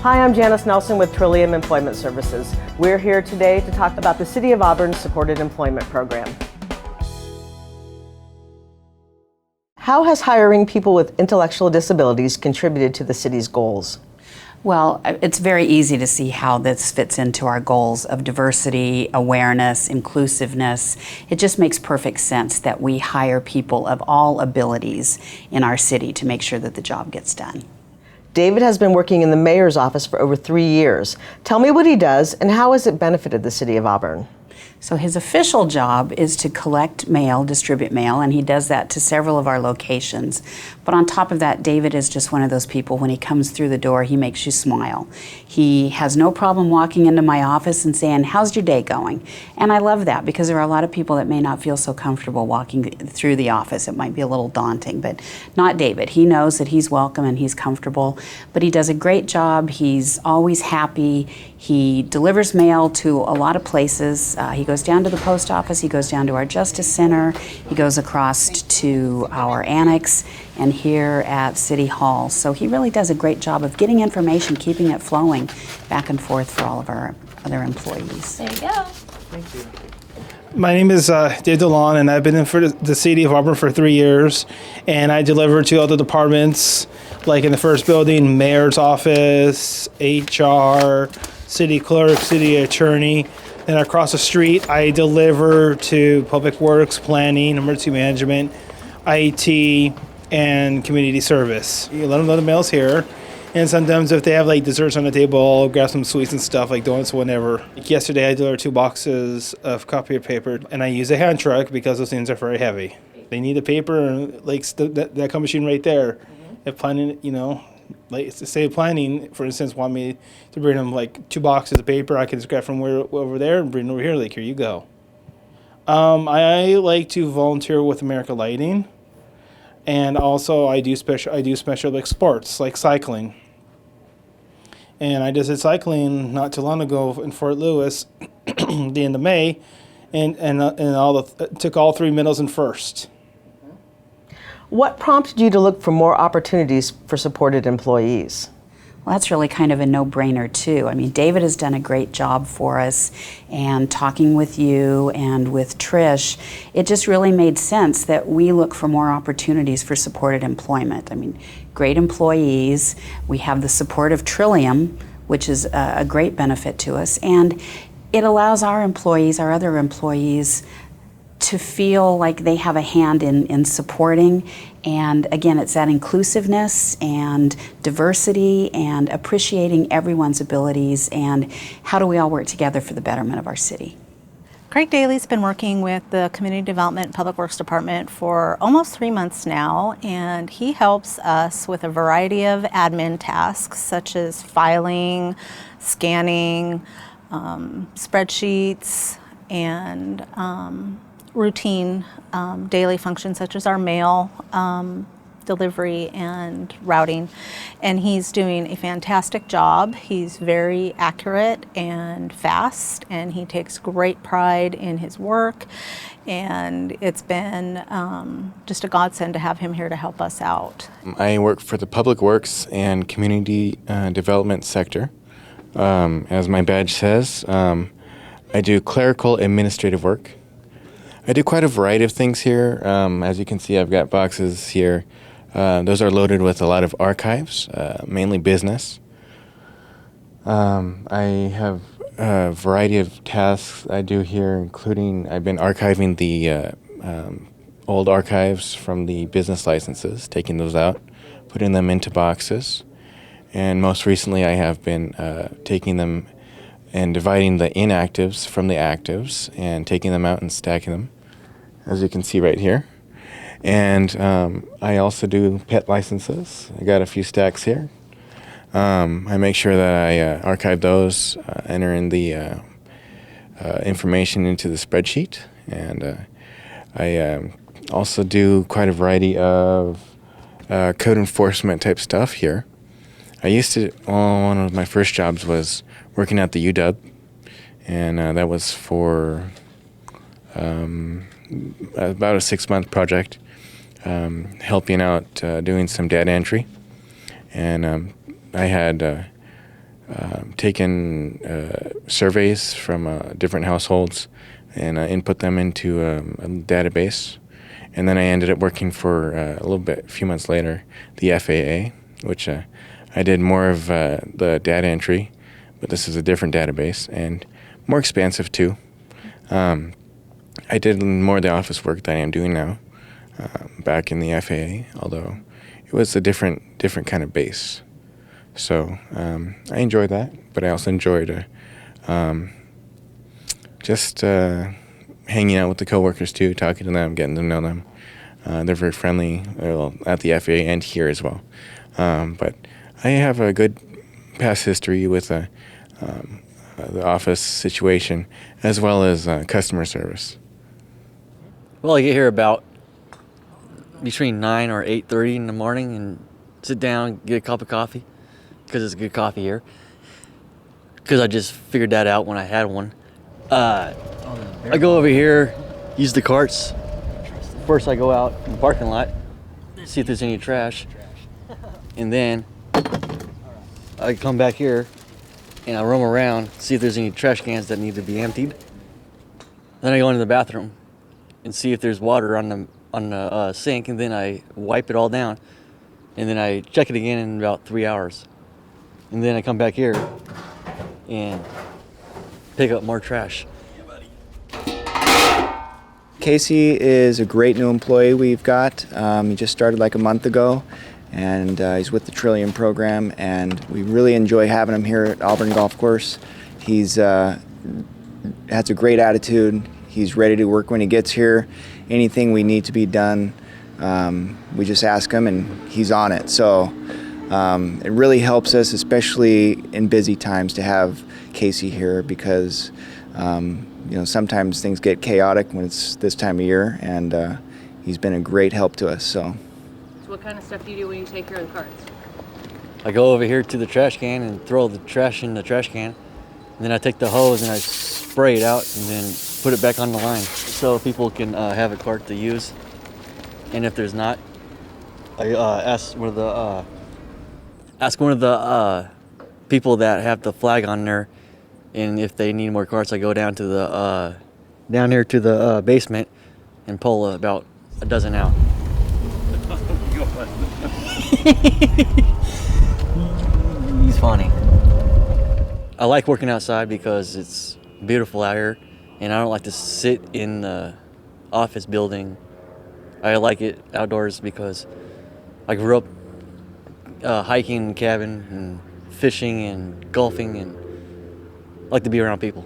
Hi, I'm Janice Nelson with Trillium Employment Services. We're here today to talk about the City of Auburn's Supported Employment Program. How has hiring people with intellectual disabilities contributed to the city's goals? Well, it's very easy to see how this fits into our goals of diversity, awareness, inclusiveness. It just makes perfect sense that we hire people of all abilities in our city to make sure that the job gets done. David has been working in the mayor's office for over 3 years. Tell me what he does and how has it benefited the city of Auburn? So his official job is to collect mail, distribute mail, and he does that to several of our locations. But on top of that, David is just one of those people, when he comes through the door, he makes you smile. He has no problem walking into my office and saying, "How's your day going?" And I love that, because there are a lot of people that may not feel so comfortable walking through the office. It might be a little daunting, but not David. He knows that he's welcome and he's comfortable, but he does a great job. He's always happy. He delivers mail to a lot of places. He goes down to the post office, he goes down to our Justice Center, he goes across to our annex, and here at City Hall. So he really does a great job of getting information, keeping it flowing back and forth for all of our other employees. There you go. Thank you. My name is Dave DeLon, and I've been in for the City of Auburn for 3 years, and I deliver to other departments, like in the first building, mayor's office, HR, city clerk, city attorney. Then across the street, I deliver to public works, planning, emergency management, IT, and community service. You let them know the mail's here. And sometimes if they have like desserts on the table, I'll grab some sweets and stuff, like donuts, whatever. Like yesterday, I delivered 2 boxes of copier paper, and I use a hand truck because those things are very heavy. They need the paper, and like that kind of machine right there. If planning, like say planning, for instance, want me to bring them like 2 boxes of paper, I can just grab from over there and bring it over here. Like, here you go. I like to volunteer with America Lighting, and also I do special like sports, like cycling. And I just did cycling not too long ago in Fort Lewis, the end of May, and took all 3 medals and first. What prompted you to look for more opportunities for supported employees? Well, that's really kind of a no-brainer too. I mean, David has done a great job for us, and talking with you and with Trish, it just really made sense that we look for more opportunities for supported employment. I mean, great employees, we have the support of Trillium, which is a great benefit to us, and it allows our employees, our other employees, to feel like they have a hand in supporting. And again, it's that inclusiveness and diversity and appreciating everyone's abilities, and how do we all work together for the betterment of our city. Craig Daly's been working with the Community Development and Public Works Department for almost 3 months now, and he helps us with a variety of admin tasks such as filing, scanning, spreadsheets, and routine daily functions such as our mail delivery and routing. And he's doing a fantastic job. He's very accurate and fast, and he takes great pride in his work. And it's been just a godsend to have him here to help us out. I work for the Public Works and Community Development sector. As my badge says, I do clerical administrative work. I do quite a variety of things here. As you can see, I've got boxes here. Those are loaded with a lot of archives, mainly business. I have a variety of tasks I do here, including I've been archiving the old archives from the business licenses, taking those out, putting them into boxes. And most recently, I have been taking them and dividing the inactives from the actives and taking them out and stacking them, as you can see right here. And I also do pet licenses. I got a few stacks here. I make sure that I archive those, enter in the information into the spreadsheet, and I also do quite a variety of code enforcement type stuff here. I used to, one of my first jobs was working at the UW, and that was for about a 6-month project, helping out doing some data entry. And I had taken surveys from different households and input them into a database. And then I ended up working for a few months later, the FAA, which I did more of the data entry, but this is a different database and more expansive too. I did more of the office work that I am doing now back in the FAA, although it was a different kind of base. So I enjoyed that, but I also enjoyed just hanging out with the coworkers too, talking to them, getting to know them. They're very friendly, at the FAA and here as well. But I have a good past history with the office situation as well as customer service. Well, I get here about between 9 or 8:30 in the morning and sit down, get a cup of coffee, because it's good coffee here. Because I just figured that out when I had one. I go over here, use the carts. First I go out in the parking lot, see if there's any trash. And then I come back here and I roam around, see if there's any trash cans that need to be emptied. Then I go into the bathroom and see if there's water on the sink, and then I wipe it all down. And then I check it again in about 3 hours. And then I come back here and pick up more trash. Casey is a great new employee we've got. He just started like a month ago, and he's with the Trillium program, and we really enjoy having him here at Auburn Golf Course. He's has a great attitude. He's ready to work when he gets here. Anything we need to be done, we just ask him, and he's on it. So it really helps us, especially in busy times, to have Casey here because sometimes things get chaotic when it's this time of year, and he's been a great help to us. So what kind of stuff do you do when you take care of the carts? I go over here to the trash can and throw the trash in the trash can. And then I take the hose and I spray it out and then put it back on the line so people can have a cart to use. And if there's not, I ask one of the people that have the flag on there, and if they need more carts, I go down to the down here to the basement and pull about a dozen out. He's funny. I like working outside because it's beautiful out here, and I don't like to sit in the office building. I like it outdoors because I grew up hiking in cabin and fishing and golfing, and I like to be around people.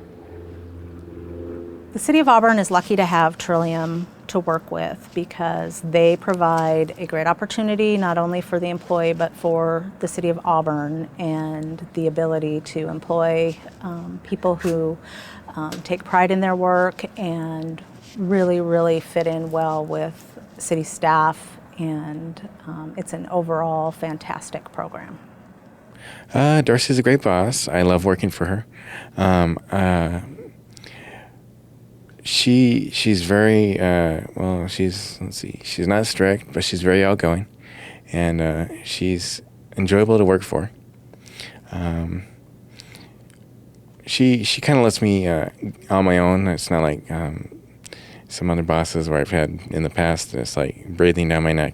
The City of Auburn is lucky to have Trillium to work with because they provide a great opportunity not only for the employee but for the City of Auburn, and the ability to employ people who take pride in their work and really fit in well with city staff, and it's an overall fantastic program. Darcy's a great boss. I love working for her. She's very she's not strict, but she's very outgoing, and she's enjoyable to work for. She kind of lets me on my own. It's not like some other bosses where I've had in the past. It's like breathing down my neck.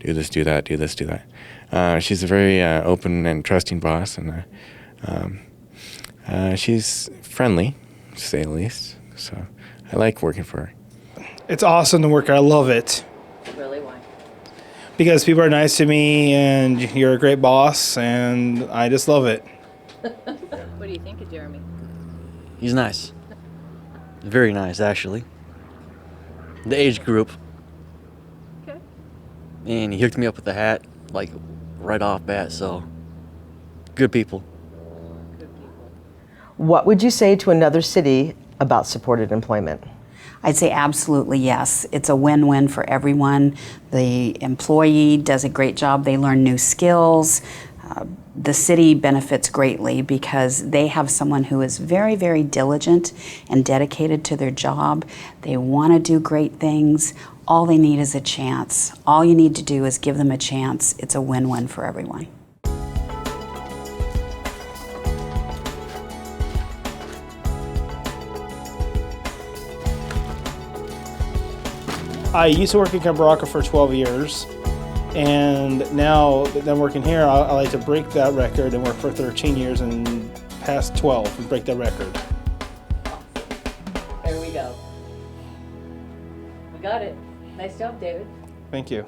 Do this, do that, do this, do that. She's a very open and trusting boss, and she's friendly, to say the least. So I like working for her. It's awesome to work. I love it. Really, why? Because people are nice to me, and you're a great boss, and I just love it. What do you think of Jeremy? He's nice. Very nice, actually. The age group. Okay. And he hooked me up with the hat, like, right off bat, so good people. What would you say to another city about supported employment? I'd say absolutely yes. It's a win-win for everyone. The employee does a great job. They learn new skills. The city benefits greatly because they have someone who is very diligent and dedicated to their job. They want to do great things. All they need is a chance. All you need to do is give them a chance. It's a win-win for everyone. I used to work in Cabaraka for 12 years, and now that I'm working here, I like to break that record and work for 13 years and past 12 and break that record. There we go. We got it. Nice job, David. Thank you.